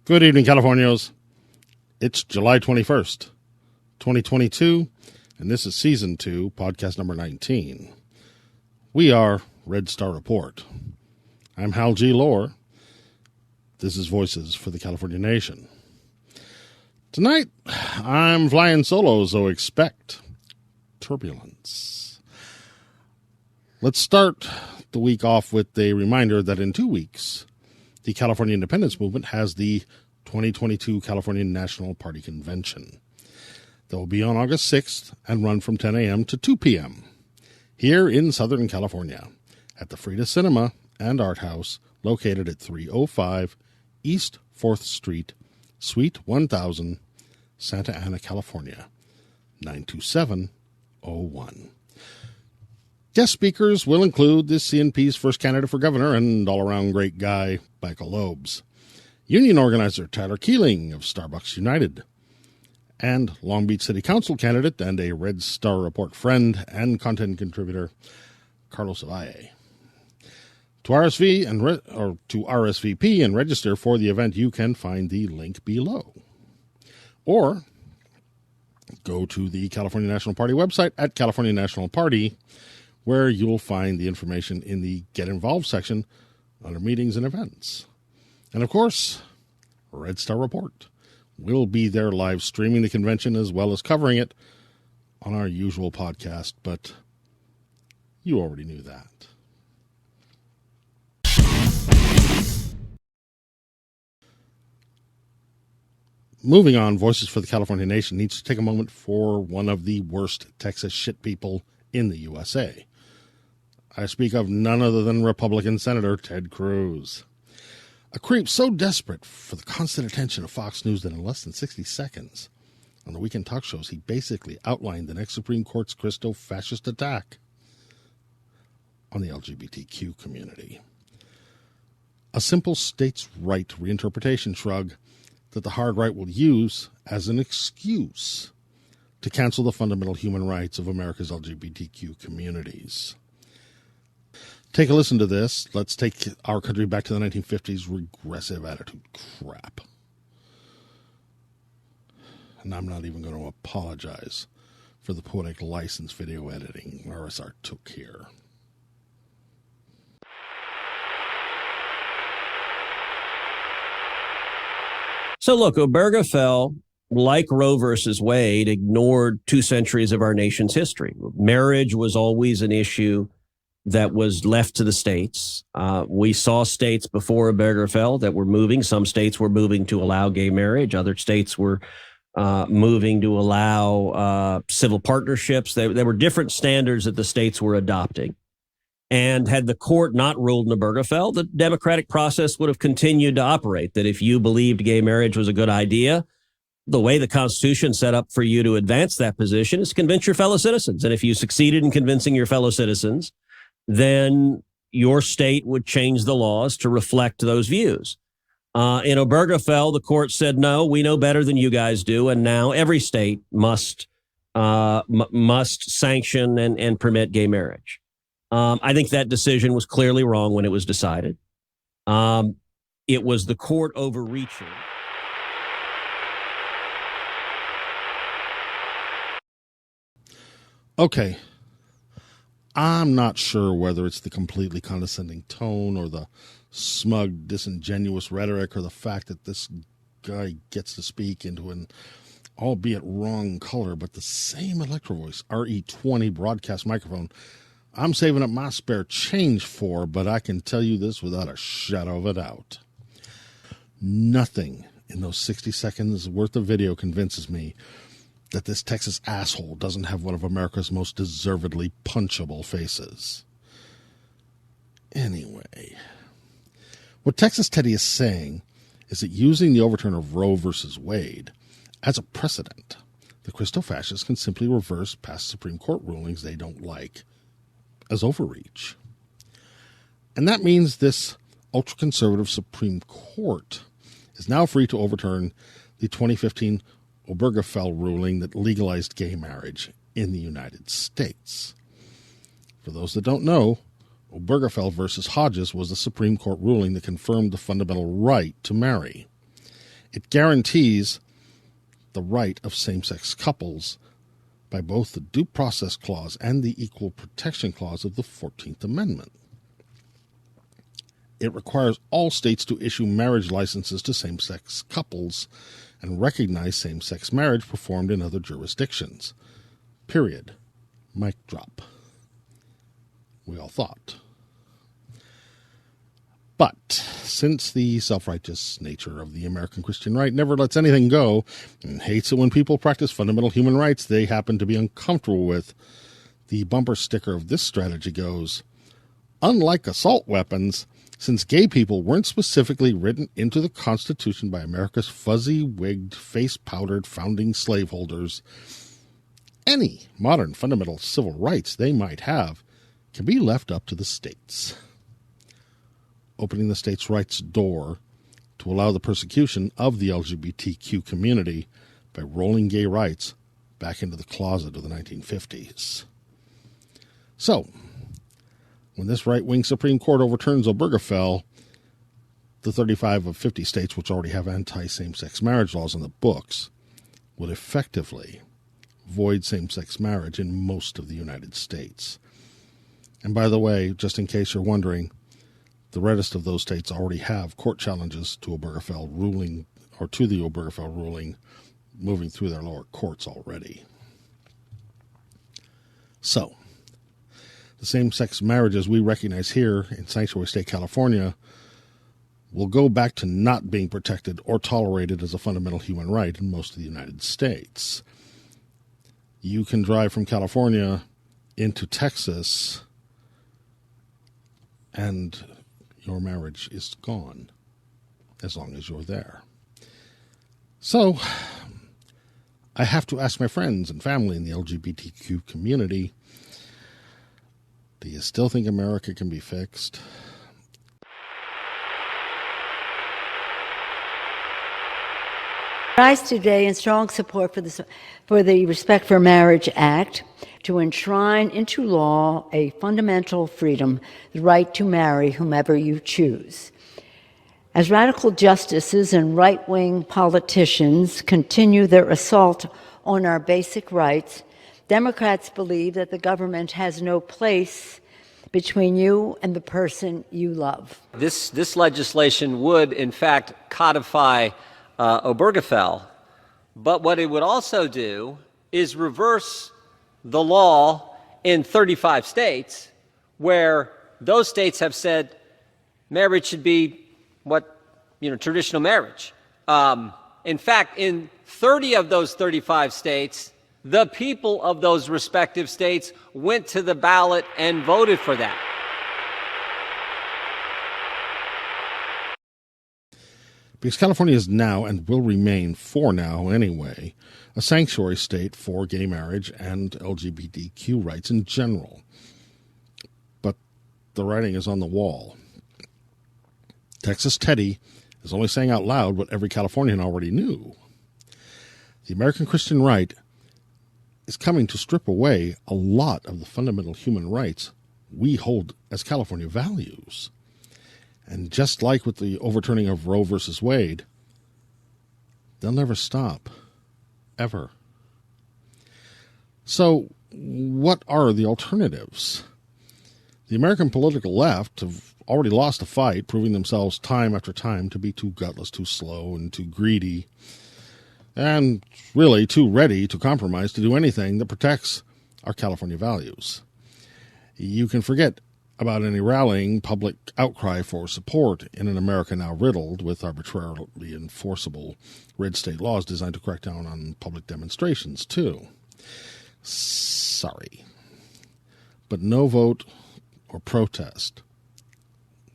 Good evening, Californios. It's July 21st, 2022, and this is Season 2, podcast number 19. We are Red Star Report. I'm Hal G. Lohr. This is Voices for the California Nation. Tonight, I'm flying solo, so expect turbulence. Let's start the week off with a reminder that in 2 weeks, the California Independence Movement has the 2022 California National Party Convention. That will be on August 6th and run from 10 a.m. to 2 p.m. here in Southern California at the Frida Cinema and Art House located at 305 East 4th Street, Suite 1000, Santa Ana, California, 92701. Guest speakers will include the CNP's first candidate for governor and all-around great guy, Michael Loebs, union organizer Tyler Keeling of Starbucks United, and Long Beach City Council candidate and a Red Star Report friend and content contributor, Carlos Avalle. To RSVP and register for the event, you can find the link below. Or go to the California National Party website at California National Party, where you'll find the information in the Get Involved section under Meetings and Events. And of course, Red Star Report will be there live streaming the convention as well as covering it on our usual podcast, but you already knew that. Moving on, Voices for the California Nation needs to take a moment for one of the worst Texas shit people in the USA. I speak of none other than Republican Senator Ted Cruz. A creep so desperate for the constant attention of Fox News that in less than 60 seconds on the weekend talk shows, he basically outlined the next Supreme Court's christo-fascist attack on the LGBTQ community. A simple states' right reinterpretation shrug that the hard right will use as an excuse to cancel the fundamental human rights of America's LGBTQ communities. Take a listen to this. Let's take our country back to the 1950s regressive attitude crap. And I'm not even going to apologize for the poetic license video editing RSR took here. So look, Obergefell, like Roe versus Wade, ignored 2 centuries of our nation's history. Marriage was always an issue that was left to the states. We saw states before Obergefell that were moving. Some states were moving to allow gay marriage. Other states were moving to allow civil partnerships. There were different standards that the states were adopting. And had the court not ruled in Obergefell, the democratic process would have continued to operate, that if you believed gay marriage was a good idea, the way the Constitution set up for you to advance that position is to convince your fellow citizens. And if you succeeded in convincing your fellow citizens, then your state would change the laws to reflect those views. In Obergefell, the court said, no, we know better than you guys do, and now every state must sanction and permit gay marriage. I think that decision was clearly wrong when it was decided. It was the court overreaching. Okay. I'm not sure whether it's the completely condescending tone or the smug, disingenuous rhetoric or the fact that this guy gets to speak into an albeit wrong color, but the same electro voice, RE20 broadcast microphone, I'm saving up my spare change for, but I can tell you this without a shadow of a doubt. Nothing in those 60 seconds worth of video convinces me that this Texas asshole doesn't have one of America's most deservedly punchable faces. Anyway, What Texas Teddy is saying is that using the overturn of Roe versus Wade as a precedent, the christo-fascists can simply reverse past Supreme Court rulings they don't like as overreach. And that means this ultra-conservative Supreme Court is now free to overturn the 2015 Obergefell ruling that legalized gay marriage in the United States. For those that don't know, Obergefell versus Hodges was the Supreme Court ruling that confirmed the fundamental right to marry. It guarantees the right of same-sex couples by both the Due Process Clause and the Equal Protection Clause of the 14th Amendment. It requires all states to issue marriage licenses to same-sex couples and recognize same-sex marriage performed in other jurisdictions. Period. Mic drop. We all thought. But since the self-righteous nature of the American Christian right never lets anything go and hates it when people practice fundamental human rights they happen to be uncomfortable with, the bumper sticker of this strategy goes, unlike assault weapons, since gay people weren't specifically written into the Constitution by America's fuzzy-wigged, face-powdered founding slaveholders, any modern fundamental civil rights they might have can be left up to the states. Opening the states' rights door to allow the persecution of the LGBTQ community by rolling gay rights back into the closet of the 1950s. So, when this right-wing Supreme Court overturns Obergefell, the 35 of 50 states which already have anti-same-sex marriage laws on the books would effectively void same-sex marriage in most of the United States. And by the way, just in case you're wondering, the reddest of those states already have court challenges to Obergefell ruling, or to the Obergefell ruling, moving through their lower courts already. So, the same-sex marriages we recognize here in Sanctuary State, California, will go back to not being protected or tolerated as a fundamental human right in most of the United States. You can drive from California into Texas and your marriage is gone as long as you're there. So, I have to ask my friends and family in the LGBTQ community, do you still think America can be fixed? Rise today in strong support for the Respect for Marriage Act to enshrine into law a fundamental freedom, the right to marry whomever you choose. As radical justices and right-wing politicians continue their assault on our basic rights, Democrats believe that the government has no place between you and the person you love. This legislation would, in fact, codify Obergefell, but what it would also do is reverse the law in 35 states where those states have said marriage should be traditional marriage. In fact, in 30 of those 35 states, the people of those respective states went to the ballot and voted for that. Because California is now, and will remain for now anyway, a sanctuary state for gay marriage and LGBTQ rights in general. But the writing is on the wall. Texas Teddy is only saying out loud what every Californian already knew. The American Christian right is coming to strip away a lot of the fundamental human rights we hold as California values. And just like with the overturning of Roe versus Wade, they'll never stop. Ever. So, what are the alternatives? The American political left have already lost a fight, proving themselves time after time to be too gutless, too slow, and too greedy, and really too ready to compromise to do anything that protects our California values. You can forget about any rallying public outcry for support in an America now riddled with arbitrarily enforceable red state laws designed to crack down on public demonstrations, too. Sorry. But no vote or protest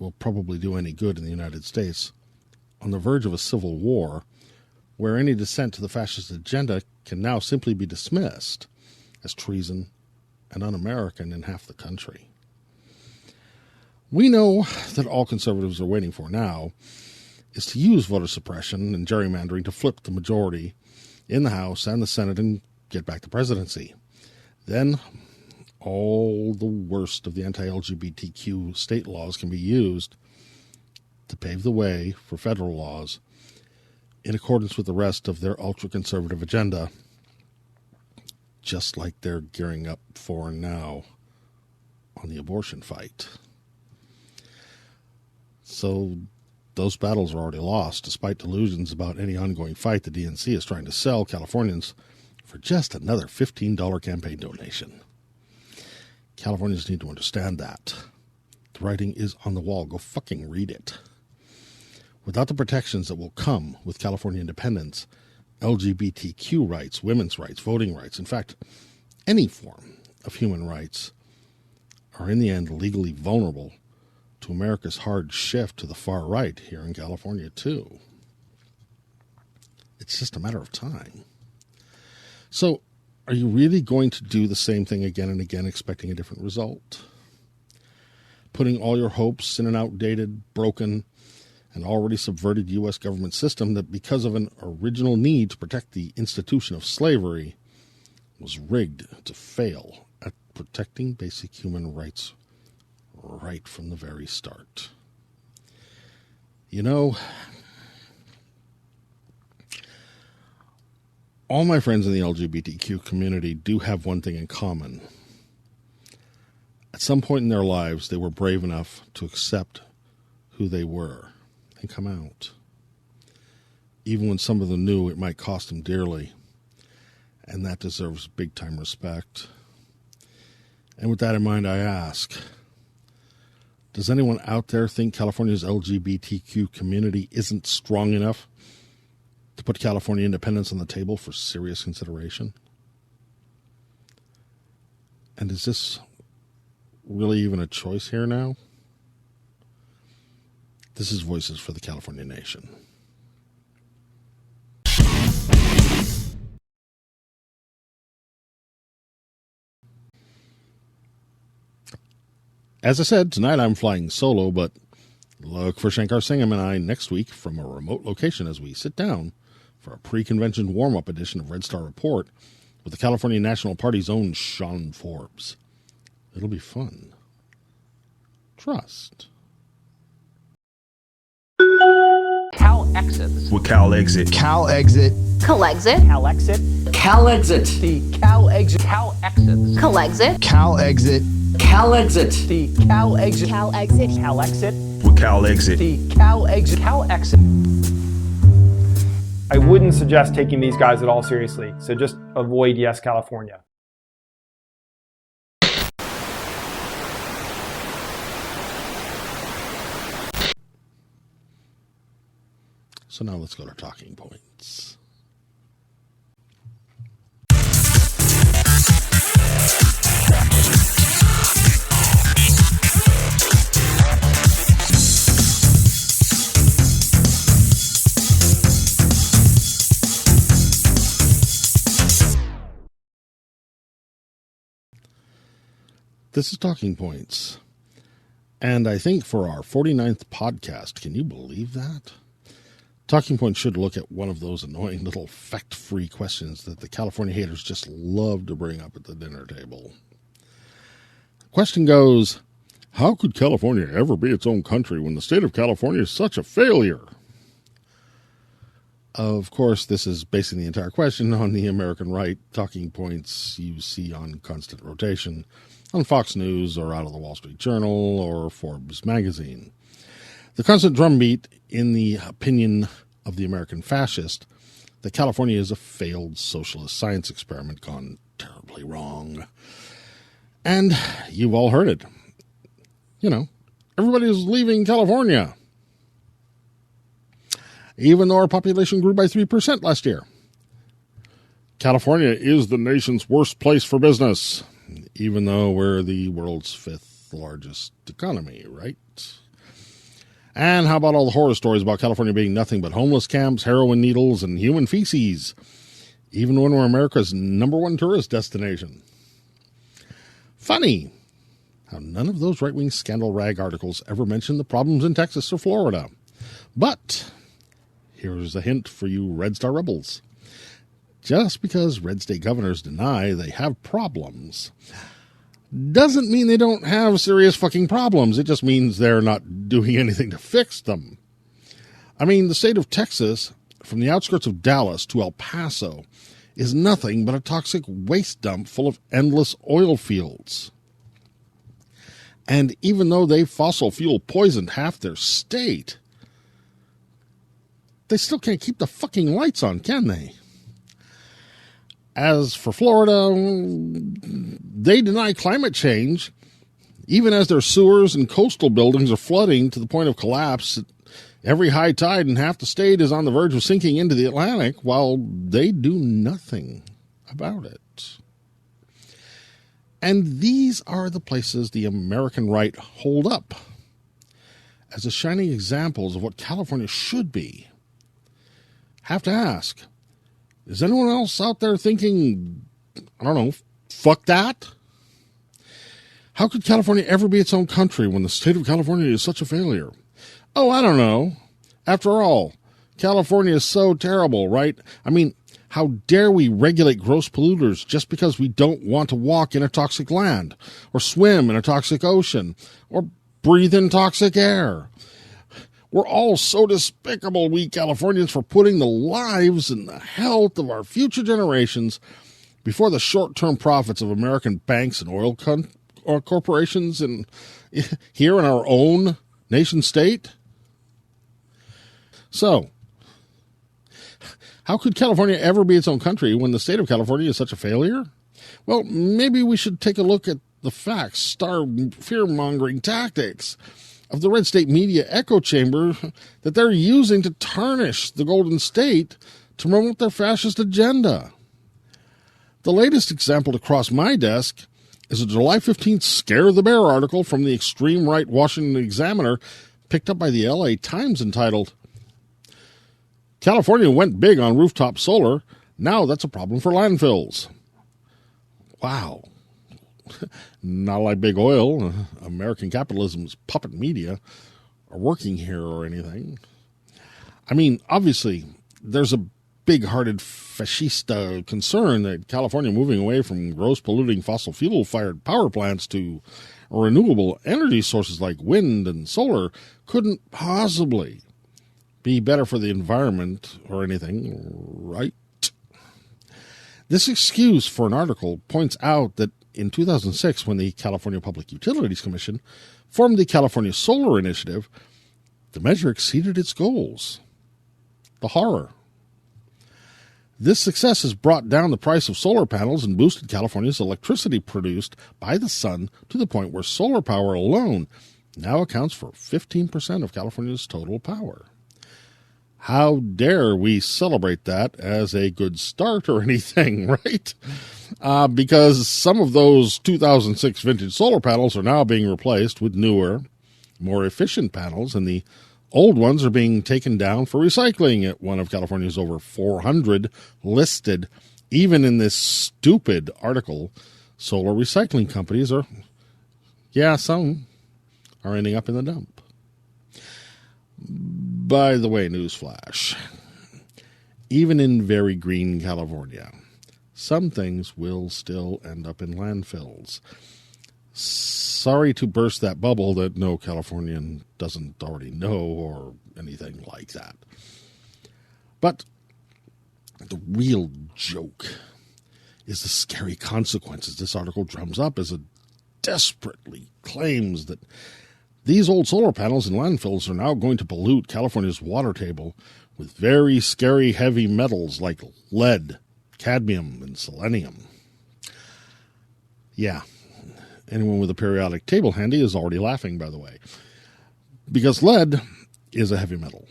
will probably do any good in the United States, on the verge of a civil war, where any dissent to the fascist agenda can now simply be dismissed as treason and un-American in half the country. We know that all conservatives are waiting for now is to use voter suppression and gerrymandering to flip the majority in the House and the Senate and get back the presidency. Then all the worst of the anti-LGBTQ state laws can be used to pave the way for federal laws in accordance with the rest of their ultra-conservative agenda, just like they're gearing up for now on the abortion fight. So those battles are already lost, despite delusions about any ongoing fight. The DNC is trying to sell Californians for just another $15 campaign donation. Californians need to understand that. The writing is on the wall. Go fucking read it. Without the protections that will come with California independence, LGBTQ rights, women's rights, voting rights, in fact, any form of human rights are in the end legally vulnerable to America's hard shift to the far right here in California, too. It's just a matter of time. So, are you really going to do the same thing again and again, expecting a different result? Putting all your hopes in an outdated, broken, and already subverted U.S. government system that, because of an original need to protect the institution of slavery, was rigged to fail at protecting basic human rights right from the very start. You know, all my friends in the LGBTQ community do have one thing in common. At some point in their lives, they were brave enough to accept who they were and come out. Even when some of them knew it might cost them dearly. And that deserves big-time respect. And with that in mind, I ask, does anyone out there think California's LGBTQ community isn't strong enough to put California independence on the table for serious consideration? And is this really even a choice here now? This is Voices for the California Nation. As I said, tonight I'm flying solo, but look for Shankar Singham and I next week from a remote location as we sit down for a pre-convention warm-up edition of Red Star Report with the California National Party's own Sean Forbes. It'll be fun. Trust. Cal exits. With Cal exit. Cal exit. Cal exit. Cal exit. Cal exit. The Cal exit. Cal exits. Cal exit. Cal exit. Cal exit. The Cal exit. Cal exit. Cal exit. With Cal exit. The Cal exit. Cal exit. I wouldn't suggest taking these guys at all seriously, so just avoid Yes California. So now let's go to talking points. This is Talking Points. And I think for our 49th podcast, can you believe that? Talking Points should look at one of those annoying little fact-free questions that the California haters just love to bring up at the dinner table. The question goes, how could California ever be its own country when the state of California is such a failure? Of course, this is basing the entire question on the American right talking points you see on constant rotation on Fox News or out of the Wall Street Journal or Forbes magazine. The constant drumbeat in the opinion of the American fascist that California is a failed socialist science experiment gone terribly wrong. And you've all heard it. You know, everybody is leaving California. Even though our population grew by 3% last year. California is the nation's worst place for business, even though we're the world's 5th largest economy, right? And how about all the horror stories about California being nothing but homeless camps, heroin needles, and human feces, even when we're America's #1 tourist destination? Funny how none of those right-wing scandal rag articles ever mention the problems in Texas or Florida. But here's a hint for you Red Star rebels. Just because red state governors deny they have problems doesn't mean they don't have serious fucking problems. It just means they're not doing anything to fix them. I mean, the state of Texas, from the outskirts of Dallas to El Paso, is nothing but a toxic waste dump full of endless oil fields. And even though they fossil fuel poisoned half their state, they still can't keep the fucking lights on, can they? As for Florida, they deny climate change, even as their sewers and coastal buildings are flooding to the point of collapse. Every high tide in half the state is on the verge of sinking into the Atlantic, while they do nothing about it. And these are the places the American right hold up as the shining examples of what California should be. Have to ask, is anyone else out there thinking, I don't know, fuck that? How could California ever be its own country when the state of California is such a failure? Oh, I don't know. After all, California is so terrible, right? I mean, how dare we regulate gross polluters just because we don't want to walk in a toxic land, or swim in a toxic ocean, or breathe in toxic air? We're all so despicable, we Californians, for putting the lives and the health of our future generations before the short-term profits of American banks and oil corporations and here in our own nation state. So, how could California ever be its own country when the state of California is such a failure? Well, maybe we should take a look at the facts, fear-mongering tactics of the red state media echo chamber that they're using to tarnish the Golden State to promote their fascist agenda. The latest example to cross my desk is a July 15th Scare the Bear article from the extreme right Washington Examiner picked up by the LA Times entitled, California went big on rooftop solar. Now that's a problem for landfills. Wow. Not like big oil, American capitalism's puppet media, are working here or anything. I mean, obviously, there's a big-hearted fascista concern that California moving away from gross polluting fossil fuel-fired power plants to renewable energy sources like wind and solar couldn't possibly be better for the environment or anything, right? This excuse for an article points out that in 2006, when the California Public Utilities Commission formed the California Solar Initiative, the measure exceeded its goals. The horror. This success has brought down the price of solar panels and boosted California's electricity produced by the sun to the point where solar power alone now accounts for 15% of California's total power. How dare we celebrate that as a good start or anything, right? Because some of those 2006 vintage solar panels are now being replaced with newer, more efficient panels, and the old ones are being taken down for recycling at one of California's over 400 listed, even in this stupid article, solar recycling companies are, some are ending up in the dump. By the way, newsflash, even in very green California, some things will still end up in landfills. Sorry to burst that bubble that no Californian doesn't already know or anything like that. But the real joke is the scary consequences this article drums up as it desperately claims that these old solar panels in landfills are now going to pollute California's water table with very scary heavy metals like lead, cadmium, and selenium. Yeah, anyone with a periodic table handy is already laughing, by the way, because lead is a heavy metal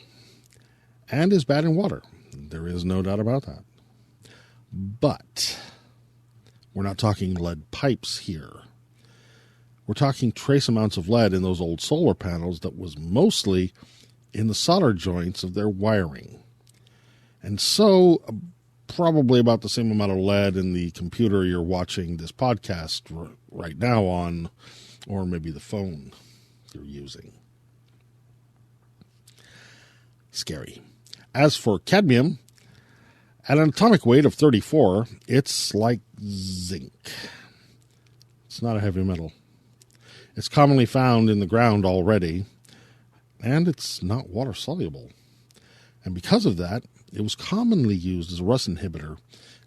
and is bad in water. There is no doubt about that. But we're not talking lead pipes here. We're talking trace amounts of lead in those old solar panels that was mostly in the solder joints of their wiring. And so probably about the same amount of lead in the computer you're watching this podcast right now on, or maybe the phone you're using. Scary. As for cadmium, at an atomic weight of 34, it's like zinc. It's not a heavy metal. It's commonly found in the ground already, and it's not water soluble. And because of that, it was commonly used as a rust inhibitor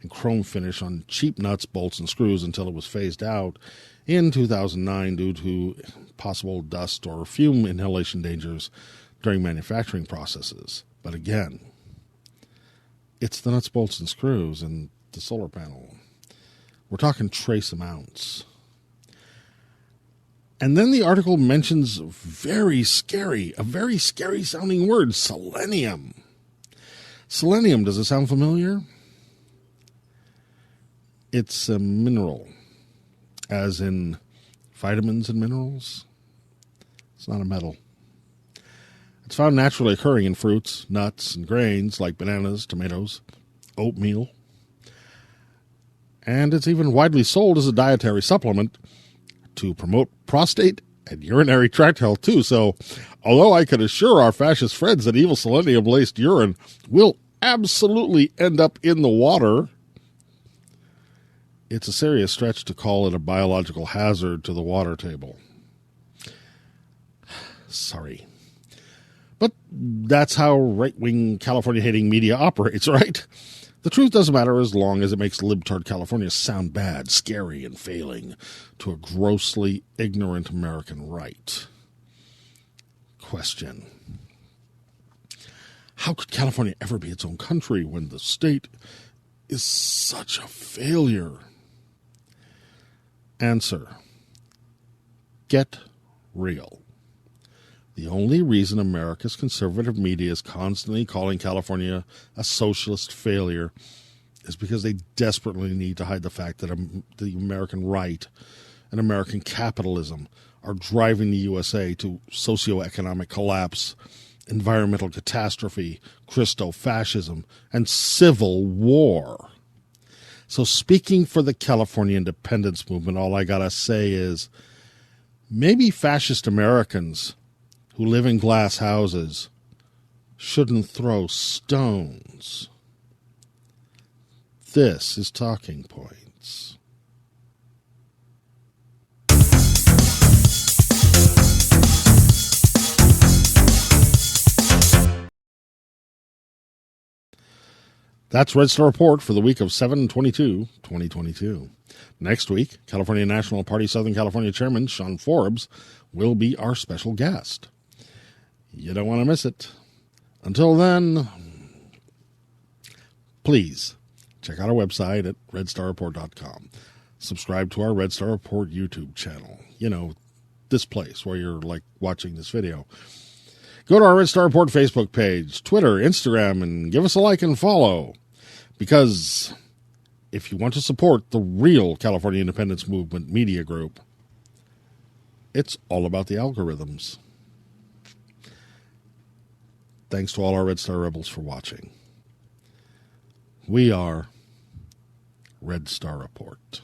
and chrome finish on cheap nuts, bolts, and screws until it was phased out in 2009 due to possible dust or fume inhalation dangers during manufacturing processes. But again, it's the nuts, bolts, and screws and the solar panel. We're talking trace amounts. And then the article mentions a very scary sounding word, selenium. Selenium, does it sound familiar? It's a mineral, as in vitamins and minerals. It's not a metal. It's found naturally occurring in fruits, nuts, and grains like bananas, tomatoes, oatmeal. And it's even widely sold as a dietary supplement to promote prostate and urinary tract health, too. So, although I can assure our fascist friends that evil selenium-laced urine will absolutely end up in the water, it's a serious stretch to call it a biological hazard to the water table. Sorry. But that's how right-wing California-hating media operates, right? The truth doesn't matter as long as it makes libtard California sound bad, scary, and failing to a grossly ignorant American right. Question. How could California ever be its own country when the state is such a failure? Answer. Get real. The only reason America's conservative media is constantly calling California a socialist failure is because they desperately need to hide the fact that the American right and American capitalism are driving the USA to socioeconomic collapse, environmental catastrophe, Christo-fascism, and civil war. So speaking for the California independence movement, all I gotta say is maybe fascist Americans who live in glass houses shouldn't throw stones. This is Talking Points. That's Red Star Report for the week of 7/22/2022. Next week, California National Party Southern California Chairman Sean Forbes will be our special guest. You don't want to miss it. Until then, please check out our website at redstarreport.com. Subscribe to our Red Star Report YouTube channel. You know, this place where you're like watching this video. Go to our Red Star Report Facebook page, Twitter, Instagram, and give us a like and follow. Because if you want to support the real California Independence Movement media group, it's all about the algorithms. Thanks to all our Red Star Rebels for watching. We are Red Star Report.